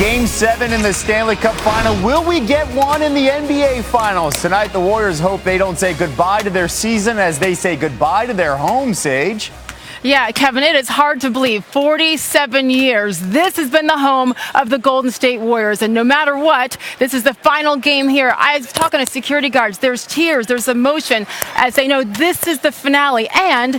Game 7 in the Stanley Cup Final. Will we get one in the NBA Finals? Tonight, the Warriors hope they don't say goodbye to their season as they say goodbye to their home, Sage. Yeah, Kevin, it is hard to believe. 47 years. This has been the home of the Golden State Warriors. And no matter what, this is the final game here. I was talking to security guards. There's tears. There's emotion as they know this is the finale. And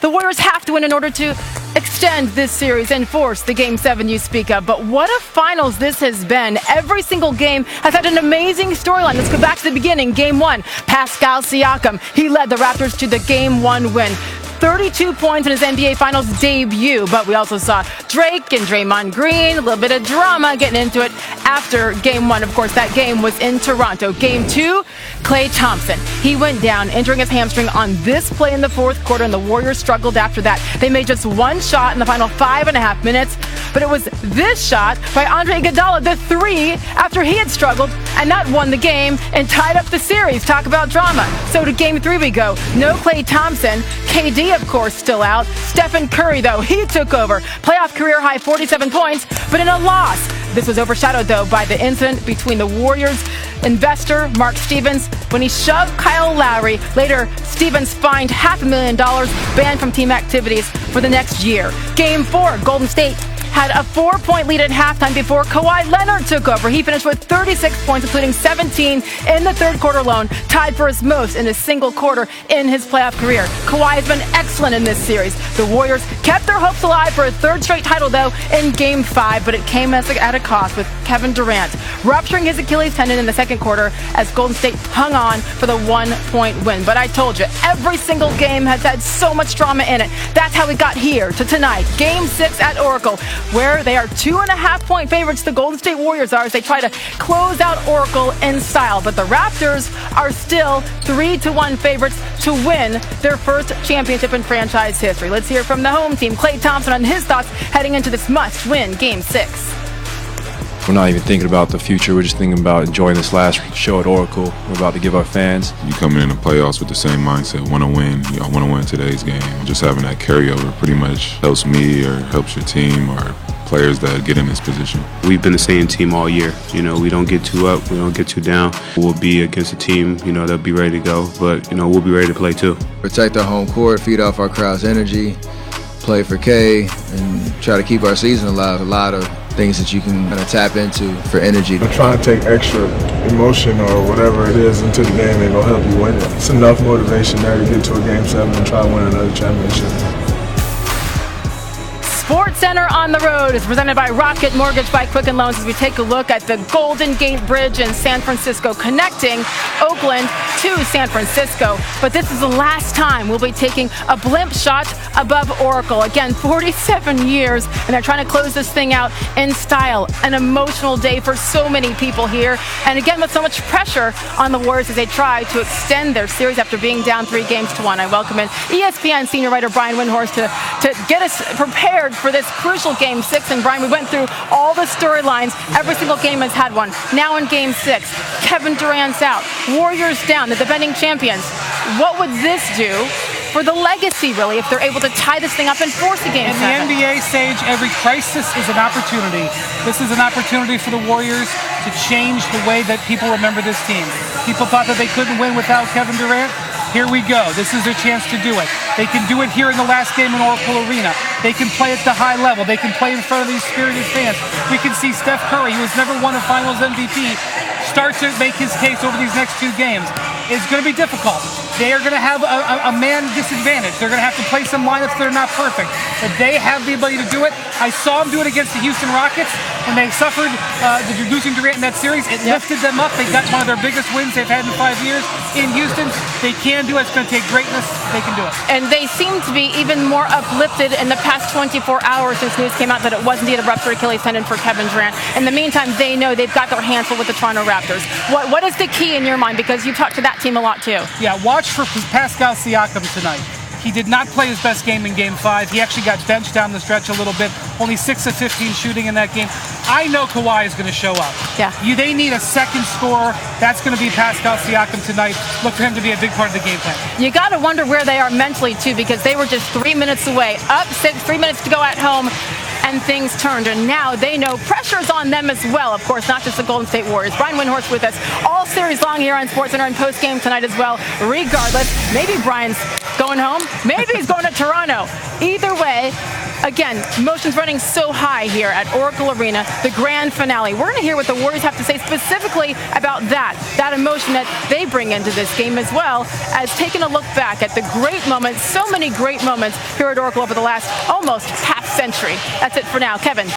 the Warriors have to win in order to extend this series and force the Game 7 you speak of. But what a finals this has been. Every single game has had an amazing storyline. Let's go back to the beginning. Game 1, Pascal Siakam. He led the Raptors to the Game 1 win. 32 points in his NBA Finals debut, but we also saw Drake and Draymond Green, a little bit of drama getting into it after Game 1. Of course, that game was in Toronto. Game 2, Klay Thompson. He went down, injuring his hamstring on this play in the fourth quarter, and the Warriors struggled after that. They made just one shot in the final 5.5 minutes, but it was this shot by Andre Iguodala, the three, after he had struggled, and that won the game and tied up the series. Talk about drama. So to Game 3 we go. No Klay Thompson. KD, of course, still out. Stephen Curry, though, he took over. Playoff career high 47 points, but in a loss. This was overshadowed, though, by the incident between the Warriors investor, Mark Stevens, when he shoved Kyle Lowry. Later, Stevens fined $500,000, banned from team activities for the next year. Game 4, Golden State had a 4-point lead at halftime before Kawhi Leonard took over. He finished with 36 points, including 17 in the third quarter alone, tied for his most in a single quarter in his playoff career. Kawhi has been excellent in this series. The Warriors kept their hopes alive for a third straight title, though, in Game 5, but it came at a cost with Kevin Durant rupturing his Achilles tendon in the second quarter as Golden State hung on for the 1-point win. But I told you, every single game has had so much drama in it. That's how we got here to tonight, Game 6 at Oracle, where they are 2.5-point favorites. The Golden State Warriors are as they try to close out Oracle in style. But the Raptors are still 3-1 favorites to win their first championship in franchise history. Let's hear from the home team, Klay Thompson, on his thoughts heading into this must-win Game 6. We're not even thinking about the future. We're just thinking about enjoying this last show at Oracle. We're about to give our fans. You come in the playoffs with the same mindset, want to win. You know, want to win today's game. Just having that carryover pretty much helps me or helps your team or players that get in this position. We've been the same team all year. You know, we don't get too up, we don't get too down. We'll be against a team, you know, that'll be ready to go, but, you know, we'll be ready to play too. Protect our home court, feed off our crowd's energy, play for K, and try to keep our season alive. A lot of things that you can kind of tap into for energy. I'm trying to take extra emotion or whatever it is into the game and it'll help you win it. It's enough motivation there to get to a Game 7 and try to win another championship. Sports Center on the Road is presented by Rocket Mortgage by Quicken Loans as we take a look at the Golden Gate Bridge in San Francisco, connecting Oakland to San Francisco. But this is the last time we'll be taking a blimp shot above Oracle. Again, 47 years, and they're trying to close this thing out in style. An emotional day for so many people here. And again, with so much pressure on the Warriors as they try to extend their series after being down 3-1. I welcome in ESPN senior writer Brian Windhorst to get us prepared for this crucial Game 6. And Brian, we went through all the storylines. Every single game has had one. Now in Game 6, Kevin Durant's out. Warriors down, the defending champions. What would this do for the legacy, really, if they're able to tie this thing up and force a Game 7? In the NBA, Sage, every crisis is an opportunity. This is an opportunity for the Warriors to change the way that people remember this team. People thought that they couldn't win without Kevin Durant. Here we go. This is their chance to do it. They can do it here in the last game in Oracle Arena. They can play at the high level. They can play in front of these spirited fans. We can see Steph Curry, who has never won a Finals MVP, start to make his case over these next 2 games. It's going to be difficult. They are going to have a man disadvantage. They're going to have to play some lineups that are not perfect. But they have the ability to do it. I saw them do it against the Houston Rockets when they suffered losing Durant in that series. It lifted them up. They got one of their biggest wins they've had in 5 years in Houston. They can do it. It's going to take greatness. They can do it. And they seem to be even more uplifted in the past 24 hours since news came out that it was indeed a ruptured Achilles tendon for Kevin Durant. In the meantime, they know they've got their hands full with the Toronto Raptors. What is the key in your mind? Because you talked to that team a lot too. Yeah, watch for Pascal Siakam tonight. He did not play his best game in Game 5. He actually got benched down the stretch a little bit. Only 6 of 15 shooting in that game. I know Kawhi is going to show up. Yeah. They need a second scorer. That's going to be Pascal Siakam tonight. Look for him to be a big part of the game plan. You got to wonder where they are mentally, too, because they were just 3 minutes away. Up 6, 3 minutes to go at home. and things turned. And now they know pressure's on them as well. Of course, not just the Golden State Warriors. Brian Windhorst with us all series long here on SportsCenter and post-game tonight as well. Regardless, maybe Brian's going home. Maybe he's going to Toronto. Either way, again, emotions running so high here at Oracle Arena, the grand finale. We're going to hear what the Warriors have to say specifically about that emotion that they bring into this game, as well as taking a look back at the great moments, so many great moments here at Oracle over the last almost half century. That's it for now. Kevin.